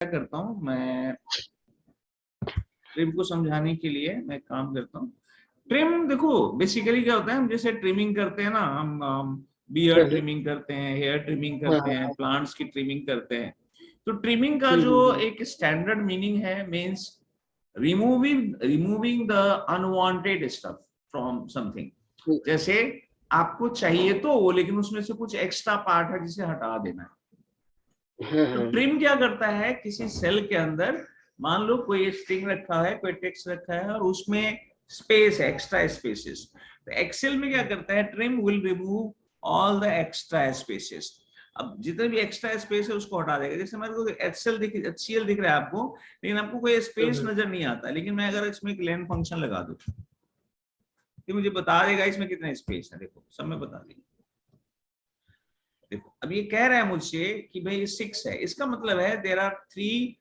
क्या करता हूँ मैं, ट्रिम को समझाने के लिए मैं काम करता हूँ। ट्रिम देखो बेसिकली क्या होता है, हम जैसे ट्रिमिंग करते हैं ना, हम बियर्ड ट्रिमिंग करते हैं, हेयर ट्रिमिंग करते हैं, प्लांट्स की ट्रिमिंग करते हैं। तो ट्रिमिंग का जो एक स्टैंडर्ड मीनिंग है, means removing the unwanted stuff from something. जैसे आपको चाहिए तो वो, लेकिन उसमें से कुछ एक्स्ट्रा पार्ट है जिसे हटा देना है। तो ट्रिम क्या करता है, किसी सेल के अंदर मान लो कोई स्ट्रिंग रखा है, कोई टेक्स्ट रखा है और उसमें स्पेस है, एक्स्ट्रा स्पेसेस। तो एक्सेल में क्या करता है, trim will remove all the extra spaces. अब जितने भी एक्स्ट्रा स्पेस है उसको हटा देगा। जैसे मेरे को HCl दिख रहा है आपको, लेकिन आपको कोई स्पेस नजर नहीं आता, लेकिन मैं अगर इसमें एक लेन फंक्शन लगा दूं तो मुझे बता देगा इसमें कितना स्पेस है। देखो सब में बता देगा। देखो अब ये कह रहा है मुझसे कि भाई 6 है, इसका मतलब है there are 3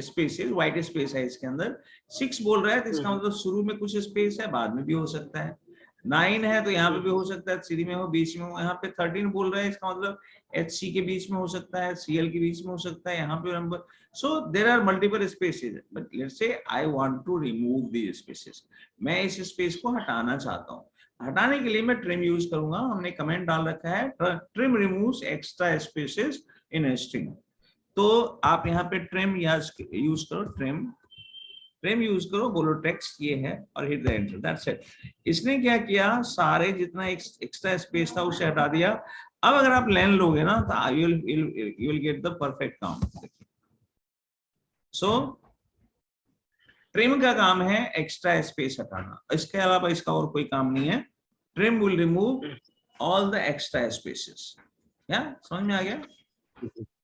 spaces, white space है इसके अंदर। 6 बोल रहा है तो इसका मतलब शुरू में कुछ स्पेस है, बाद में भी हो सकता है। 9 है तो यहाँ पे भी हो सकता है, 3 में हो, बीच में हो। यहाँ पे 13 बोल रहा है, इसका मतलब HC के बीच में हो सकता है, Cl के बीच में हो सकता है, यहाँ पे number. So there are multiple spaces, but let's say I want to remove these spaces. मैं इस स्पेस को हटाना चाहता हूँ। हटाने के लिए मैं ट्रिम यूज करूंगा। हमने कमेंट डाल रखा है, trim removes extra spaces in a string. तो आप यहाँ पे ट्रिम यूज करो, ट्रिम यूज करो, बोलो टेक्स्ट ये है और hit the enter, that's it. इसने क्या किया, सारे जितना एक्स्ट्रा स्पेस था उसे हटा दिया। अब अगर आप लेन लोगे ना तो you will get the perfect count. So trim का काम है एक्स्ट्रा स्पेस हटाना, इसके अलावा इसका और कोई काम नहीं है। Trim will remove all the extra spaces. या समझ में आ गया?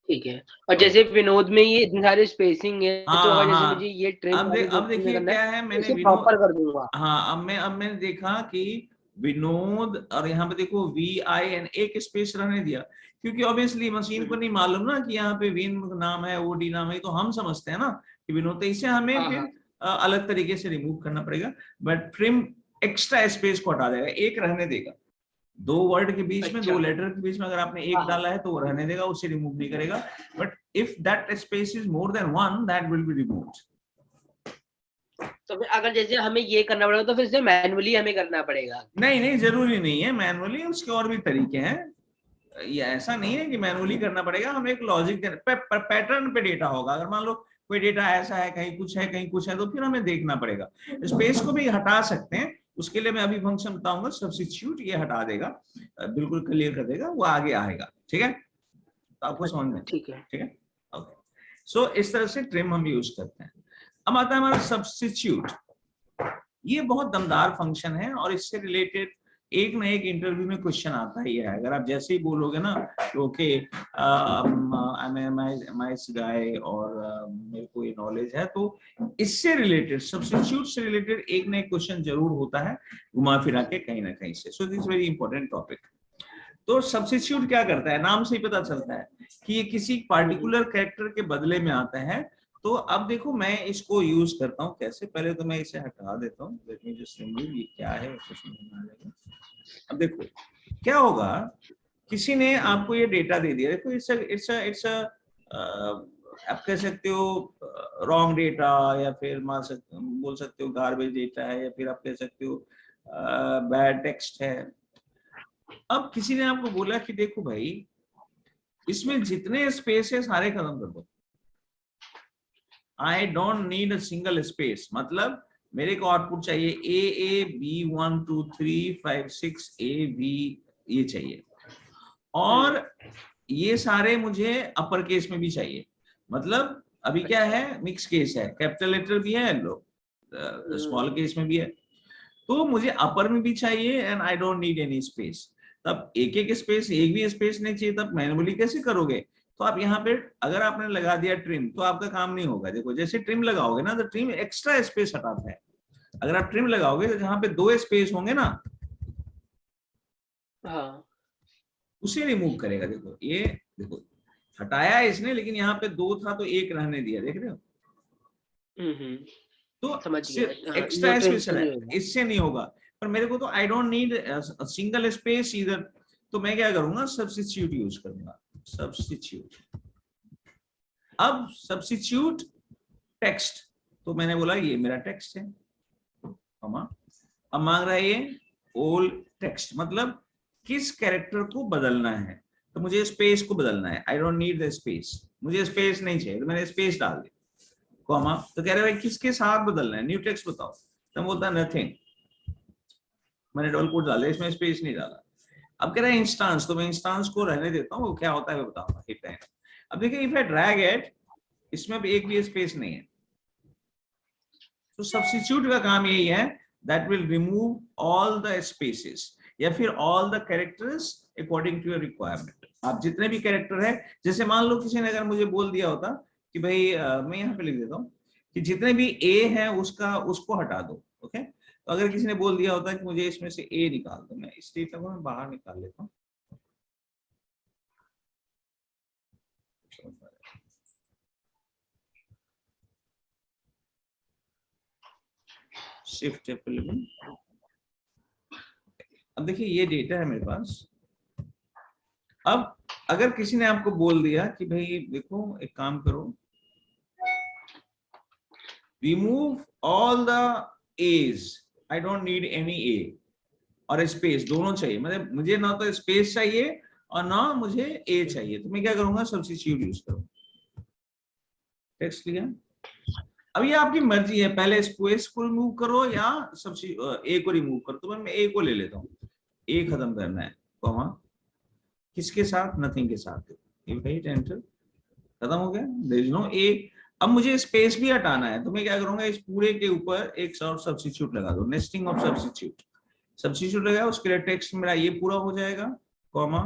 ठीक है। और जैसे विनोद में ये इतने सारे स्पेसिंग है, तो अगर जैसे मुझे ये ट्रिम अब देखिए क्या है, मैंने प्रॉपर कर दूंगा। हाँ, अब मैंने देखा कि विनोद, और यहाँ पे देखो VIN एक स्पेस रहने दिया, क्योंकि ऑब्वियसली मशीन को नहीं मालूम ना कि यहाँ पे विन नाम है, OD नाम है। तो हम समझते हैं ना कि विनोद, तो इसे हमें फिर अलग तरीके से रिमूव करना पड़ेगा। बट ट्रिम एक्स्ट्रा स्पेस को हटा देगा, एक रहने देगा। 2 वर्ड के बीच में, 2 लेटर के बीच में अगर आपने एक डाला है तो वो रहने देगा, उसे रिमूव नहीं करेगा। But if that space is more than 1, that will be removed. तो फिर अगर जैसे हमें ये करना पड़ेगा तो फिर से मैनुअली हमें करना पड़ेगा? नहीं, जरूरी नहीं है मैनुअली, उसके और भी तरीके हैं। ये ऐसा नहीं है कि मैनुअली करना पड़ेगा। हम एक लॉजिक पैटर्न पे डेटा होगा। अगर मान लो कोई डेटा ऐसा है, कहीं कुछ है कहीं कुछ है, तो फिर हमें देखना पड़ेगा। स्पेस को भी हटा सकते हैं, उसके लिए मैं अभी फंक्शन बताऊंगा, सब्स्टिट्यूट, ये हटा देगा, बिल्कुल क्लियर कर देगा, वो आगे आएगा। ठीक है, तो आपको समझ में? ठीक है, ओके। सो इस तरह से ट्रिम हम यूज करते हैं। अब आता है हमारा सब्स्टिट्यूट। ये बहुत दमदार फंक्शन है और इससे रिलेटेड एक ना एक इंटरव्यू में क्वेश्चन आता ही है। अगर आप जैसे ही बोलोगे ना ओके माइस गाय और मेरे को ये नॉलेज है, तो इससे रिलेटेड, सब्स्टिट्यूट से रिलेटेड एक ना एक क्वेश्चन जरूर होता है, घुमा फिरा के कहीं ना कहीं से। So this very important topic. तो सब्स्टिट्यूट क्या करता है, नाम से ही पता चलता है कि ये किसी पार्टिकुलर कैरेक्टर के बदले में आता है। तो अब देखो मैं इसको यूज करता हूँ कैसे। पहले तो मैं इसे हटा देता हूँ, लेट मी जस्ट रिमूव। ये क्या है उसको समझ में आ जाएगा। अब देखो क्या होगा, किसी ने आपको ये डेटा दे दिया। देखो इट्स आप कह सकते हो रॉन्ग डेटा, या फिर बोल सकते हो गार्बेज डेटा है, या फिर आप कह सकते हो बैड टेक्स्ट है। अब किसी ने आपको बोला कि देखो भाई इसमें जितने स्पेस है सारे खत्म कर दो, आई don't need a single space. मतलब मेरे को आउटपुट चाहिए A, B, 1, 2, 3, 5, 6 A, B, ये चाहिए। और ये सारे मुझे अपर केस में भी चाहिए। मतलब अभी क्या है, मिक्स केस है, कैपिटल लेटर भी है, स्मॉल केस में भी है। तो मुझे अपर में भी चाहिए and I don't need any space. तब एक स्पेस, एक भी स्पेस नहीं चाहिए, तब मैनुअली कैसे करोगे? तो आप यहाँ पे अगर आपने लगा दिया ट्रिम, तो आपका काम नहीं होगा। देखो जैसे ट्रिम लगाओगे ना, तो ट्रिम एक्स्ट्रा स्पेस हटाता है। अगर आप ट्रिम लगाओगे तो जहाँ पे 2 स्पेस होंगे ना, उसे रिमूव करेगा। देखो ये देखो हटाया है इसने, लेकिन यहाँ पे 2 था तो 1 रहने दिया, देख रहे हो? तो सिर्फ एक्स्ट्रा स्पेस है, इससे नहीं होगा। पर मेरे को तो आई डोंट नीड सिंगल स्पेस इधर, तो मैं क्या करूंगा, सब्स्टिट्यूट यूज करूंगा। सब्स्टिट्यूट। अब सब्स्टिट्यूट टेक्स्ट, तो मैंने बोला ये मेरा टेक्स्ट है, कॉमा, अब मांग रहा है ये ओल्ड टेक्स्ट, मतलब किस कैरेक्टर को बदलना है, तो मुझे स्पेस को बदलना है। आई डोंट नीड द स्पेस, मुझे स्पेस नहीं चाहिए, तो मैंने स्पेस डाल दी, कॉमा, तो कह रहे भाई किसके साथ बदलना है, न्यू टेक्स्ट बताओ, तो बोलता है नथिंग, मैंने डबल कोट डाला, इसमें स्पेस नहीं डाला। अब कह रहा है इंस्टांस, तो मैं इंस्टांस को रहने देता हूँ, वो क्या होता है वो बताऊंगा, ठीक है। अब देखिए इफ आई ड्रैग इट, इसमें भी एक भी स्पेस नहीं है, तो सब्स्टिट्यूट का काम यही है, that will remove all the spaces या फिर all the characters according to your requirement. आप जितने भी कैरेक्टर है, जैसे मान लो किसी ने अगर मुझे बोल दिया होता कि भाई मैं यहाँ पे लिख देता हूँ कि जितने भी ए है उसको हटा दो, ओके। तो अगर किसी ने बोल दिया होता कि मुझे इसमें से ए निकाल दो, मैं इस डेटा को मैं बाहर निकाल लेता हूँ, शिफ्ट F11। अब देखिए ये डेटा है मेरे पास। अब अगर किसी ने आपको बोल दिया कि भाई देखो एक काम करो, remove all the A's, I don't need any A, और स्पेस दोनों चाहिए, मतलब मुझे ना तो स्पेस चाहिए और ना मुझे ए चाहिए, तो मैं क्या करूंगा, सब्स्टिट्यूट यूज करूंगा, टेक्स्ट लिया। अब ये आपकी मर्जी है, पहले स्पेस को रिमूव करो या ए को रिमूव करो, तो मैं ए को ले लेता हूँ, ए खत्म करना है, कॉमा, किसके साथ, नथिंग के साथ, एंटर, खत्म हो गया, देयर इज नो ए। अब मुझे स्पेस भी हटाना है, तो मैं क्या करूंगा, इस पूरे के ऊपर एक सब्स्टिट्यूट लगा दो, नेस्टिंग ऑफ सब्स्टिट्यूट लगाया, उसके लिए टेक्स्ट मेरा ये पूरा हो जाएगा, कॉमा,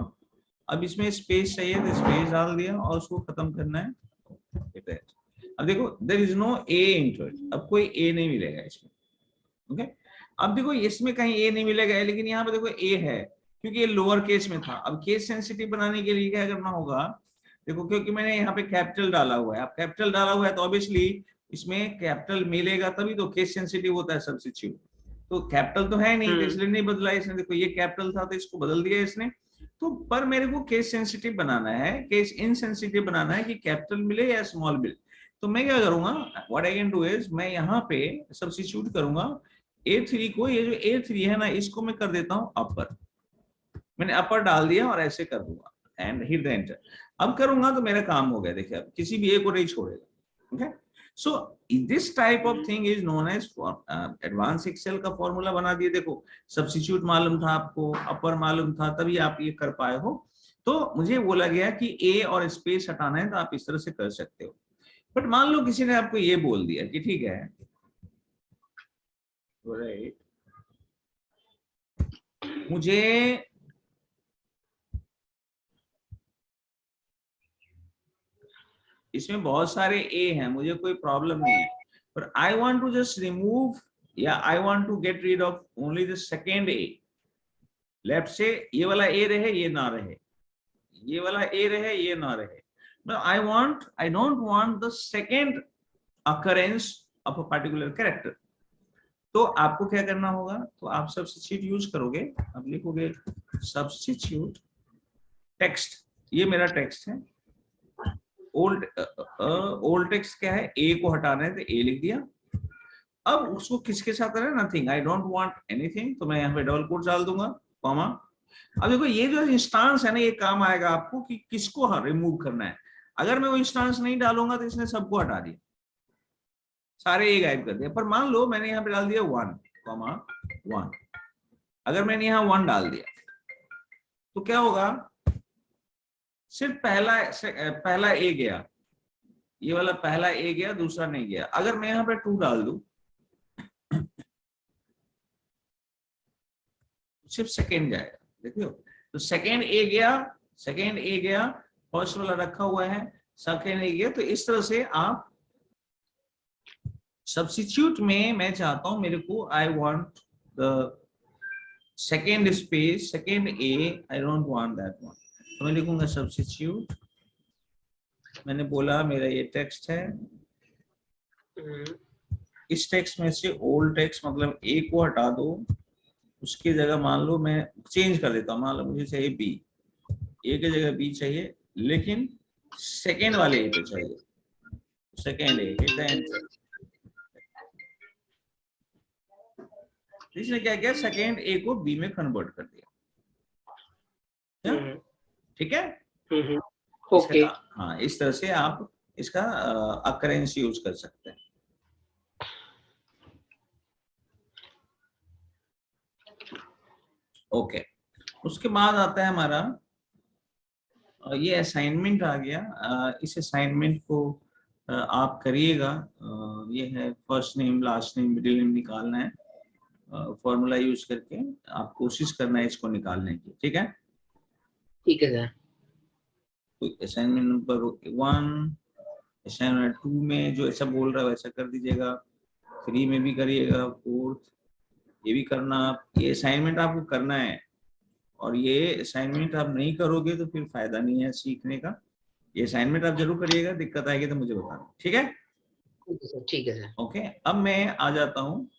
अब इसमें स्पेस चाहिए तो स्पेस डाल दिया और उसको खत्म करना है। अब देखो there is no A into it, अब कोई ए नहीं मिलेगा इसमें, ओके। अब देखो इसमें कहीं ए नहीं मिलेगा, लेकिन यहाँ पे देखो ए है, क्योंकि ये लोअर केस में था। अब केस सेंसिटिव बनाने के लिए क्या करना होगा, देखो क्योंकि मैंने यहाँ पे कैपिटल डाला हुआ है, अब कैपिटल डाला हुआ है तो ऑब्वियसली इसमें कैपिटल मिलेगा, तभी तो केस सेंसिटिव होता है सब्स्टिट्यूट, तो कैपिटल तो है नहीं, तो इसलिए नहीं बदला इसने, देखो ये कैपिटल था तो इसको बदल दिया इसने, तो पर मेरे को केस सेंसिटिव बनाना है, केस इनसेंसिटिव बनाना है कि कैपिटल मिले या स्मॉल मिले, तो मैं क्या करूंगा, what I can do is, मैं यहाँ पे सब्स्टिट्यूट करूंगा A3 को, ये जो A3 है ना, इसको मैं कर देता हूँ अपर, मैंने अपर डाल दिया और ऐसे कर दूंगा एंड हिट द एंटर। अब करूंगा तो मेरा काम हो गया, देखिए अब किसी भी ए को नहीं छोड़ेगा, okay. So this type of thing is known as advance Excel का फॉर्मूला बना दिए, देखो सब्स्टिट्यूट मालूम था आपको, अपर मालूम था, तभी आप ये कर पाए हो। तो मुझे बोला गया कि ए और स्पेस हटाना है तो आप इस तरह से कर सकते हो, बट मान लो किसी ने आपको ये बोल दिया कि ठीक है, राइट, मुझे इसमें बहुत सारे ए हैं, मुझे कोई प्रॉब्लम नहीं है, पर I want to just remove या I want to get rid of only the second A, left से ये वाला ए रहे ये ना रहे, ये वाला ए रहे ये ना रहे, I don't want the second occurrence of a particular character। तो आपको क्या करना होगा, तो आप सब्स्टिट्यूट यूज करोगे, आप लिखोगे सब्स्टिट्यूट टेक्स्ट, ये मेरा टेक्स्ट है, ओल्ड टेक्स्ट क्या है, ए को हटाना है तो ए लिख दिया, अब उसको किसके साथ है, nothing, I don't want anything, तो मैं यहाँ पे डबल कोट डाल दूंगा, कॉमा। अब देखो ये जो इंस्टांस है ना, ये काम आएगा आपको कि किसको रिमूव करना है, अगर मैं वो इंस्टांस नहीं डालूंगा तो इसने सबको हटा दिया, सारे ए गायब कर दिया, पर मान लो मैंने यहाँ पे डाल दिया 1, अगर मैंने यहाँ 1 डाल दिया तो क्या होगा, सिर्फ पहला ए गया, ये वाला पहला ए गया, दूसरा नहीं गया। अगर मैं यहाँ पे 2 डाल दूं, सिर्फ सेकेंड जाएगा, देखियो, तो सेकेंड ए गया, फर्स्ट वाला रखा हुआ है, सेकेंड ए गया, तो इस तरह से आप सब्स्टिट्यूट में, मैं चाहता हूं मेरे को, I want the second space, second A, I don't want that one, तो मैं लिखूंगा सब्स्टिट्यूट, मैंने बोला मेरा ये टेक्स्ट है, इस टेक्स्ट में से ओल्ड टेक्स्ट मतलब ए को हटा दो, उसकी जगह मान लो मैं चेंज कर देता हूँ, मान लो मुझे चाहिए बी, ए की जगह बी चाहिए, लेकिन सेकेंड वाले ए पे चाहिए, second A hit the enter. इसने क्या किया, सेकेंड ए को बी में कन्वर्ट कर दिया। ठीक है, ओके। हाँ, इस तरह से आप इसका अकरेंस यूज कर सकते हैं। ओके, उसके बाद आता है हमारा ये असाइनमेंट आ गया। इस असाइनमेंट को आप करिएगा। ये है first name, last name, middle name निकालना है फॉर्मूला यूज करके। आप कोशिश करना है इसको निकालने की। ठीक है, ठीक है सर। तो असाइनमेंट नंबर 1, असाइनमेंट 2 में जो ऐसा बोल रहा है वैसा कर दीजिएगा, 3 में भी करिएगा, 4th ये भी करना। ये असाइनमेंट आपको करना है, और ये असाइनमेंट आप नहीं करोगे तो फिर फायदा नहीं है सीखने का। ये असाइनमेंट आप जरूर करिएगा, दिक्कत आएगी तो मुझे बताना। ठीक है, ठीक है सर। ठीक है सर। ओके। अब मैं आ जाता हूँ